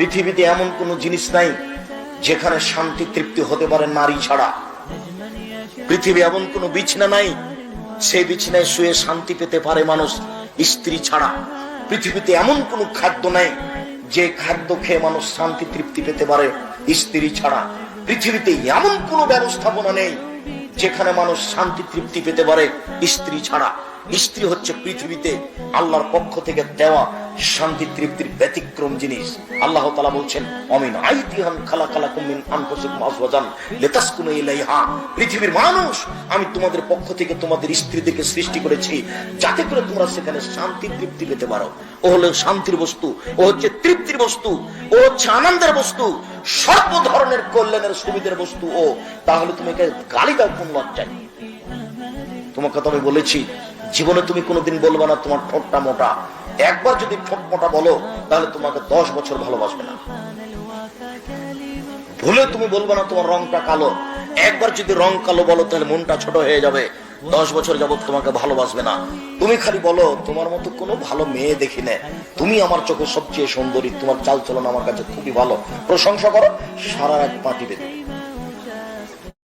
পৃথিবীতে এমন কোন জিনিস নাই যেখানে শান্তি তৃপ্তি হতে পারে নারী ছাড়া। পৃথিবী এমন কোন বিছানা নাই সেই বিছানায় শুয়ে শান্তি পেতে পারে মানুষ স্ত্রী ছাড়া। পৃথিবীতে এমন কোন খাদ্য নাই যে খাদ্য খেয়ে মানুষ শান্তি তৃপ্তি পেতে পারে স্ত্রী ছাড়া। পৃথিবীতে এমন কোন ব্যবস্থাপনা নেই যেখানে মানুষ শান্তি তৃপ্তি পেতে পারে স্ত্রী ছাড়া। স্ত্রী হচ্ছে পৃথিবীতে আল্লাহর পক্ষ থেকে দেওয়া শান্তি তৃপ্তির ব্যতিক্রম জিনিস। আল্লাহ তাআলা বলছেন অমিন আইতিহান খালাকালাকুম মিন আনফুসিকুম আজওয়াজান লিতাসকুনু ইলাইহা, পৃথিবীর মানুষ আমি তোমাদের পক্ষ থেকে তোমাদের স্ত্রীদেরকে সৃষ্টি করেছি যাতে করে তোমরা সেখানে শান্তি তৃপ্তি পেতে পারো। ও হলো শান্তির বস্তু, ও হচ্ছে তৃপ্তির বস্তু, ও হচ্ছে আনন্দের বস্তু, সর্ব ধরনের কল্যাণের সুবিধার বস্তু। ও তাহলে তুমি গালি দাও কোন লজ্জায়? তোমাকে তো আমি বলেছি জীবনে তুমি কোনোদিন বলবে না তোমার ঠোঁটটা মোটা। একবার যদি ঠোঁট মোটা বলো তাহলে তোমাকে 10 বছর ভালোবাসবে না। ভুলে তুমি বলবে না তোমার রংটা কালো। একবার যদি রং কালো বলো তাহলে মনটা ছোট হয়ে যাবে, 10 বছর যাবত তোমাকে ভালোবাসবে না। তুমি খালি বলো তোমার মতো কোনো ভালো মেয়ে দেখি না, তুমি আমার চোখে সবচেয়ে সুন্দরী, তোমার চাল চলন আমার কাছে খুবই ভালো, প্রশংসা করো, সারা রাত পা টিপে দেবে।